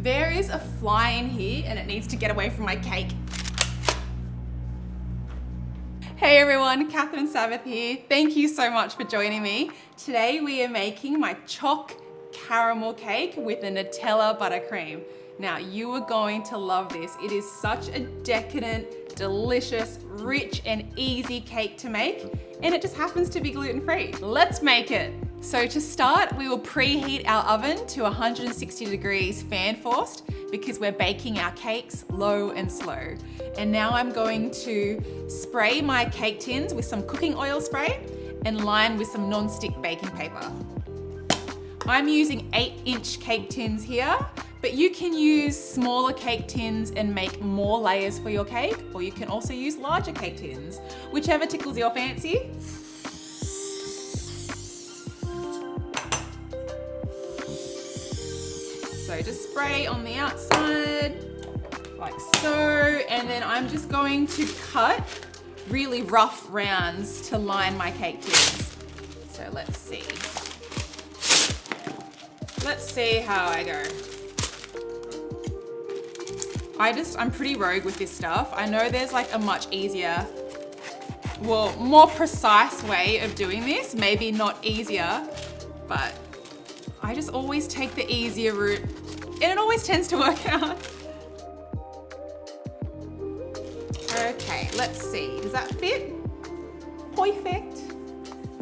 There is a fly in here and it needs to get away from my cake. Hey everyone, Katherine Sabbath here. Thank you so much for joining me. Today we are making my CHOC caramel cake with a Nutella buttercream. Now you are going to love this. It is such a decadent, delicious, rich and easy cake to make, and it just happens to be gluten-free. Let's make it. So to start, we will preheat our oven to 160 degrees fan forced because we're baking our cakes low and slow. And now I'm going to spray my cake tins with some cooking oil spray and line with some non-stick baking paper. I'm using 8-inch cake tins here, but you can use smaller cake tins and make more layers for your cake, or you can also use larger cake tins, whichever tickles your fancy. So just spray on the outside, like so, and then I'm just going to cut really rough rounds to line my cake tins. So let's see. Let's see how I go. I'm pretty rogue with this stuff. I know there's like a much easier, well, more precise way of doing this. Maybe not easier, but I just always take the easier route and it always tends to work out. Okay, let's see. Does that fit? Perfect.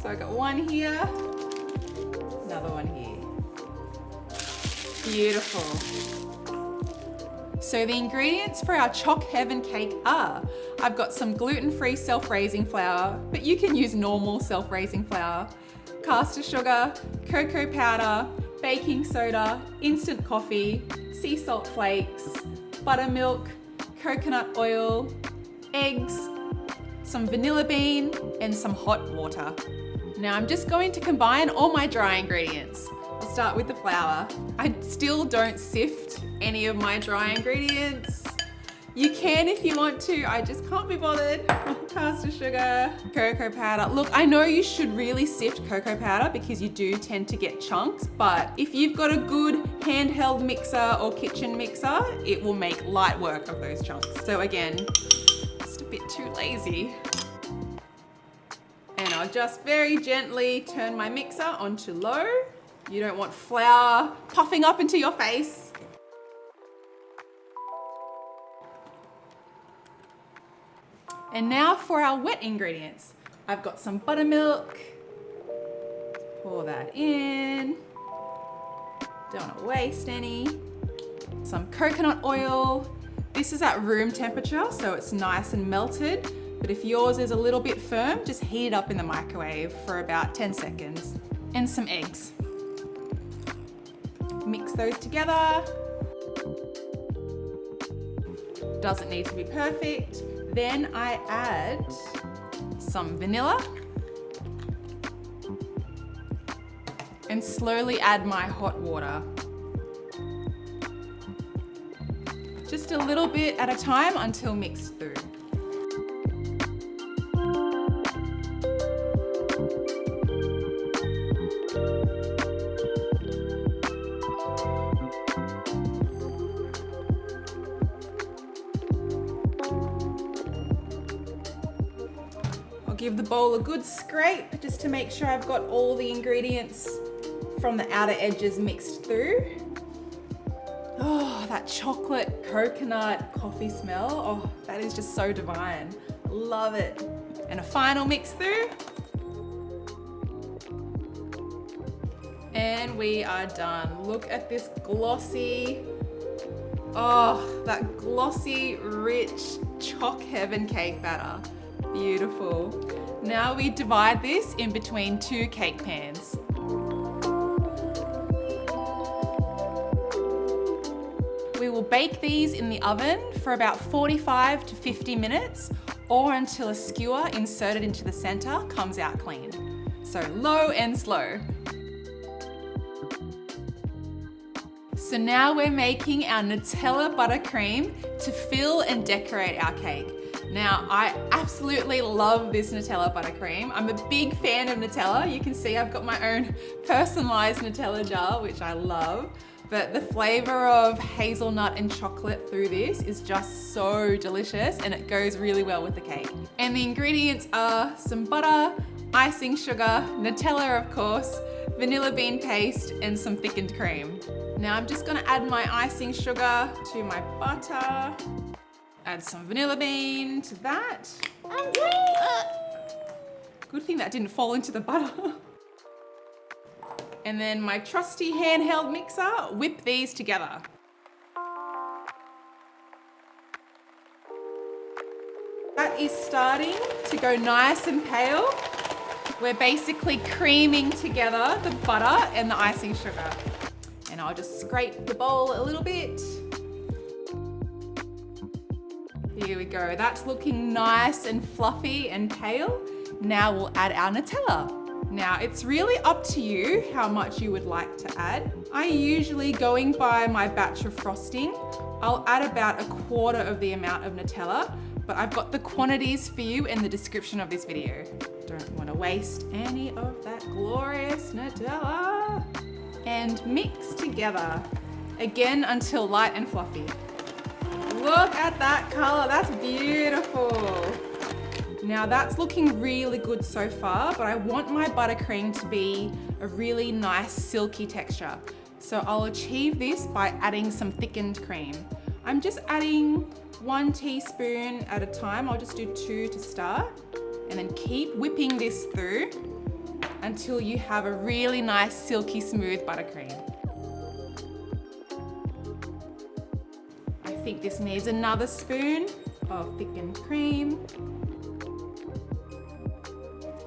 So I got one here, another one here. Beautiful. So the ingredients for our CHOC-HEAVEN cake are, I've got some gluten-free self-raising flour, but you can use normal self-raising flour, caster sugar, cocoa powder, baking soda, instant coffee, sea salt flakes, buttermilk, coconut oil, eggs, some vanilla bean, and some hot water. Now I'm just going to combine all my dry ingredients. I'll start with the flour. I still don't sift any of my dry ingredients. You can if you want to, I just can't be bothered. Caster sugar, cocoa powder. Look, I know you should really sift cocoa powder because you do tend to get chunks, but if you've got a good handheld mixer or kitchen mixer, it will make light work of those chunks. So again, just a bit too lazy. And I'll just very gently turn my mixer onto low. You don't want flour puffing up into your face. And now for our wet ingredients. I've got some buttermilk. Pour that in. Don't want to waste any. Some coconut oil. This is at room temperature, so it's nice and melted. But if yours is a little bit firm, just heat it up in the microwave for about 10 seconds. And some eggs. Mix those together. Doesn't need to be perfect. Then I add some vanilla and slowly add my hot water. Just a little bit at a time until mixed through. Give the bowl a good scrape just to make sure I've got all the ingredients from the outer edges mixed through. Oh, that chocolate coconut coffee smell. Oh, that is just so divine. Love it. And a final mix through. And we are done. Look at this glossy, oh, that glossy, rich CHOC-HEAVEN cake batter. Beautiful. Now we divide this in between 2 cake pans. We will bake these in the oven for about 45 to 50 minutes or until a skewer inserted into the center comes out clean. So low and slow. So now we're making our Nutella buttercream to fill and decorate our cake. Now, I absolutely love this Nutella buttercream. I'm a big fan of Nutella. You can see I've got my own personalized Nutella jar, which I love. but the flavor of hazelnut and chocolate through this is just so delicious, and it goes really well with the cake. And the ingredients are some butter, icing sugar, Nutella of course, vanilla bean paste, and some thickened cream. Now I'm just gonna add my icing sugar to my butter, add some vanilla bean to that. Good thing that didn't fall into the butter. And then my trusty handheld mixer, whip these together. That is starting to go nice and pale. We're basically creaming together the butter and the icing sugar. And I'll just scrape the bowl a little bit. Here we go. That's looking nice and fluffy and pale. Now we'll add our Nutella. Now it's really up to you how much you would like to add. I usually, going by my batch of frosting, I'll add about 1/4 of the amount of Nutella, but I've got the quantities for you in the description of this video. Don't want to waste any of that glorious Nutella. And mix together, again until light and fluffy. Look at that color, that's beautiful. Now that's looking really good so far, but I want my buttercream to be a really nice silky texture. So I'll achieve this by adding some thickened cream. I'm just adding 1 teaspoon at a time. I'll just do 2 to start, and then keep whipping this through until you have a really nice silky smooth buttercream. I think this needs another spoon of thickened cream.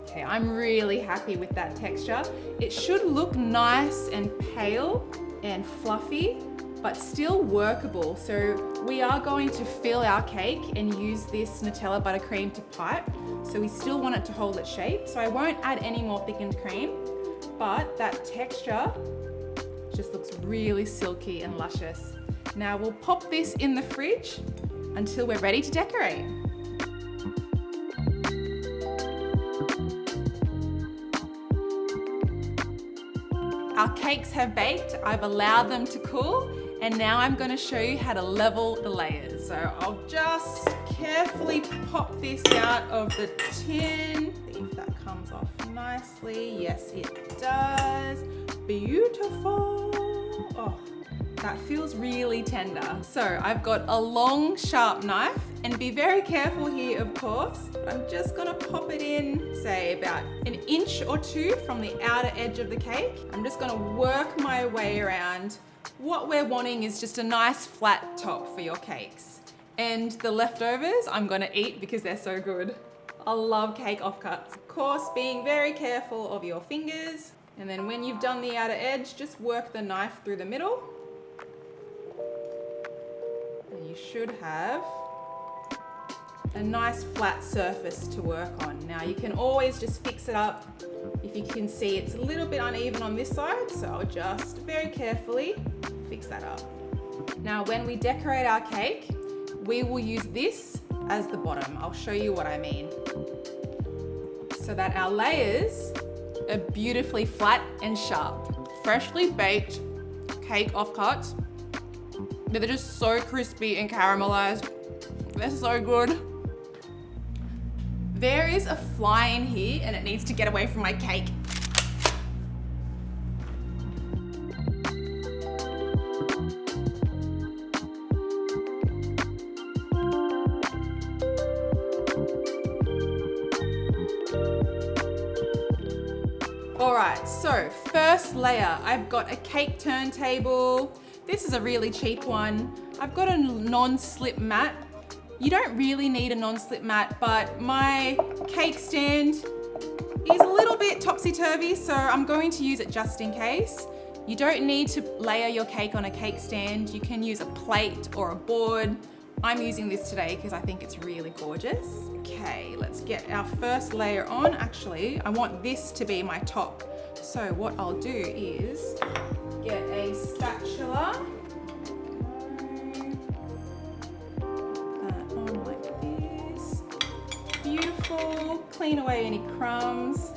Okay, I'm really happy with that texture. It should look nice and pale and fluffy, but still workable. So we are going to fill our cake and use this Nutella buttercream to pipe. So we still want it to hold its shape. So I won't add any more thickened cream, but that texture just looks really silky and luscious. Now we'll pop this in the fridge until we're ready to decorate. Our cakes have baked. I've allowed them to cool, and now I'm going to show you how to level the layers. So I'll just carefully pop this out of the tin. See if that comes off nicely. Yes, it does. Beautiful. Oh, that feels really tender. So I've got a long, sharp knife, and be very careful here, of course. I'm just gonna pop it in, say about 1 inch or 2 from the outer edge of the cake. I'm just gonna work my way around. What we're wanting is just a nice flat top for your cakes. And the leftovers I'm gonna eat because they're so good. I love cake offcuts. Of course, being very careful of your fingers. And then when you've done the outer edge, just work the knife through the middle. And you should have a nice flat surface to work on. Now you can always just fix it up. If you can see it's a little bit uneven on this side, so I'll just very carefully fix that up. Now when we decorate our cake, we will use this as the bottom. I'll show you what I mean. So that our layers are beautifully flat and sharp. Freshly baked cake offcuts, they're just so crispy and caramelized. They're so good. There is a fly in here and it needs to get away from my cake. All right, so first layer, I've got a cake turntable. This is a really cheap one. I've got a non-slip mat. You don't really need a non-slip mat, but my cake stand is a little bit topsy-turvy, so I'm going to use it just in case. You don't need to layer your cake on a cake stand. You can use a plate or a board. I'm using this today because I think it's really gorgeous. Okay, let's get our first layer on. Actually, I want this to be my top. So what I'll do is get a spatula. Beautiful, clean away any crumbs.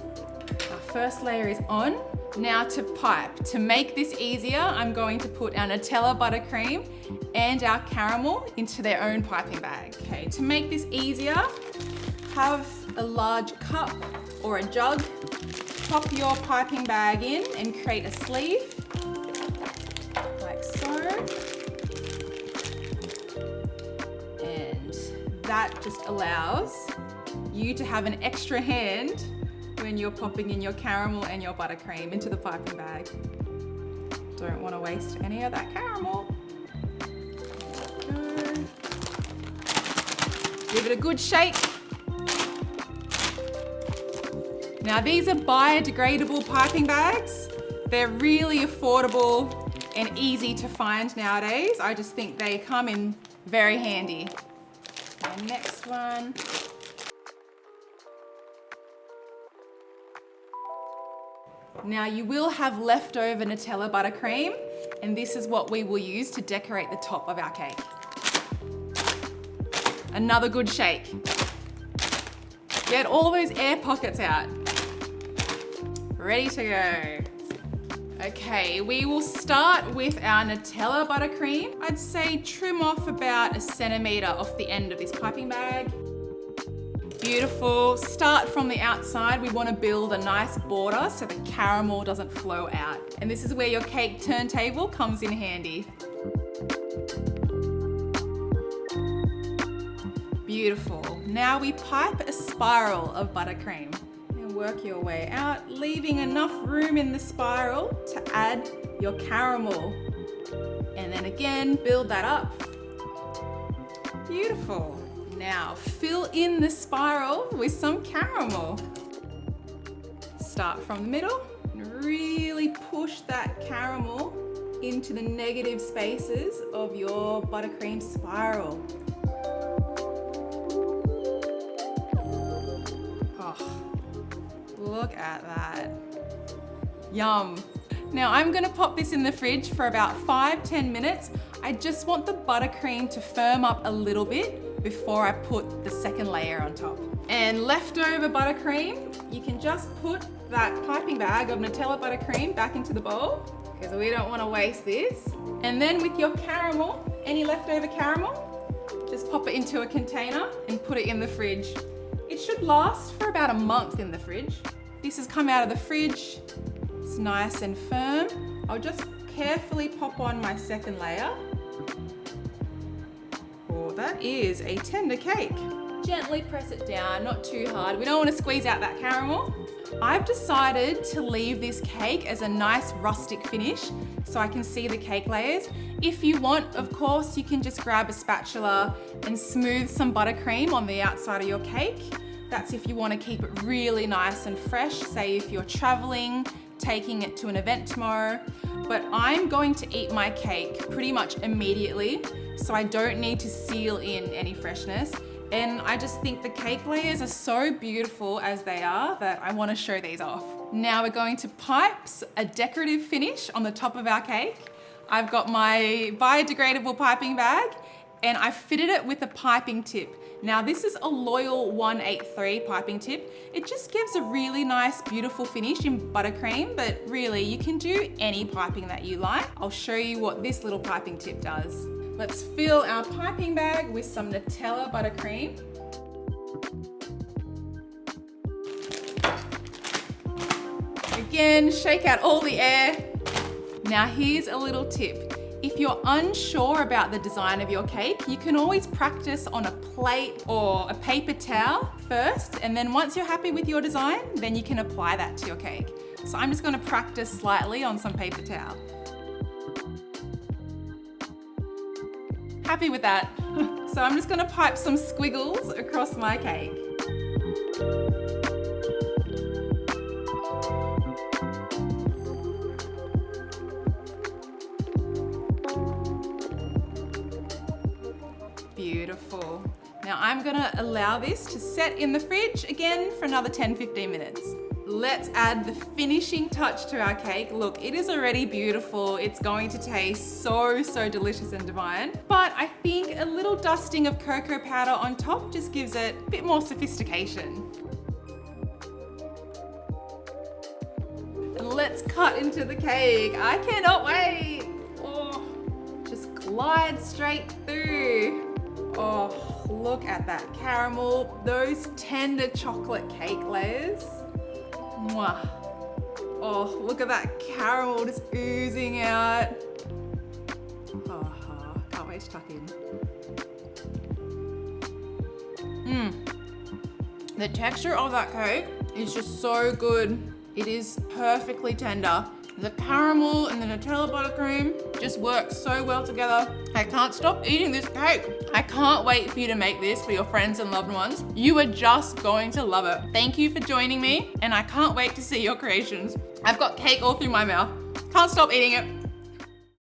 Our first layer is on. Now to pipe. To make this easier, I'm going to put our Nutella Buttercream and our caramel into their own piping bag. Okay, to make this easier, have a large cup or a jug, pop your piping bag in and create a sleeve, like so. And that just allows you to have an extra hand when you're popping in your caramel and your buttercream into the piping bag. Don't want to waste any of that caramel. Give it a good shake. Now these are biodegradable piping bags. They're really affordable and easy to find nowadays. I just think they come in very handy. And next one. Now you will have leftover Nutella buttercream, and this is what we will use to decorate the top of our cake. Another good shake. Get all those air pockets out. Ready to go. Okay, we will start with our Nutella buttercream. I'd say trim off about 1 centimeter off the end of this piping bag. Beautiful. Start from the outside. We want to build a nice border so the caramel doesn't flow out. And this is where your cake turntable comes in handy. Beautiful. Now we pipe a spiral of buttercream and work your way out, leaving enough room in the spiral to add your caramel. And then again, build that up. Beautiful. Now fill in the spiral with some caramel. Start from the middle and really push that caramel into the negative spaces of your buttercream spiral. Oh, look at that. Yum. Now I'm gonna pop this in the fridge for about 5-10 minutes. I just want the buttercream to firm up a little bit before I put the second layer on top. And leftover buttercream, you can just put that piping bag of Nutella buttercream back into the bowl because we don't want to waste this. And then with your caramel, any leftover caramel, just pop it into a container and put it in the fridge. It should last for about a month in the fridge. This has come out of the fridge. It's nice and firm. I'll just carefully pop on my second layer. Oh, that is a tender cake. Gently press it down, not too hard. We don't want to squeeze out that caramel. I've decided to leave this cake as a nice rustic finish so I can see the cake layers. If you want, of course, you can just grab a spatula and smooth some buttercream on the outside of your cake. That's if you want to keep it really nice and fresh, say if you're traveling, taking it to an event tomorrow. But I'm going to eat my cake pretty much immediately, so I don't need to seal in any freshness. And I just think the cake layers are so beautiful as they are that I want to show these off. Now we're going to pipe a decorative finish on the top of our cake. I've got my biodegradable piping bag and I fitted it with a piping tip. Now this is a Loyal 183 piping tip. It just gives a really nice, beautiful finish in buttercream, but really you can do any piping that you like. I'll show you what this little piping tip does. Let's fill our piping bag with some Nutella buttercream. Again, shake out all the air. Now here's a little tip. If you're unsure about the design of your cake, you can always practice on a plate or a paper towel first, and then once you're happy with your design, then you can apply that to your cake. So I'm just going to practice slightly on some paper towel. Happy with that. So I'm just going to pipe some squiggles across my cake. Beautiful. Now I'm gonna allow this to set in the fridge again for another 10-15 minutes. Let's add the finishing touch to our cake. Look, it is already beautiful. It's going to taste so, so delicious and divine. But I think a little dusting of cocoa powder on top just gives it a bit more sophistication. and let's cut into the cake. I cannot wait. Oh, just glide straight through. Oh, look at that caramel, those tender chocolate cake layers. Mwah. Oh, look at that caramel just oozing out. Oh, can't wait to tuck in. The texture of that cake is just so good. It is perfectly tender. The caramel and the Nutella buttercream just work so well together. I can't stop eating this cake. I can't wait for you to make this for your friends and loved ones. You are just going to love it. Thank you for joining me, and I can't wait to see your creations. I've got cake all through my mouth. Can't stop eating it.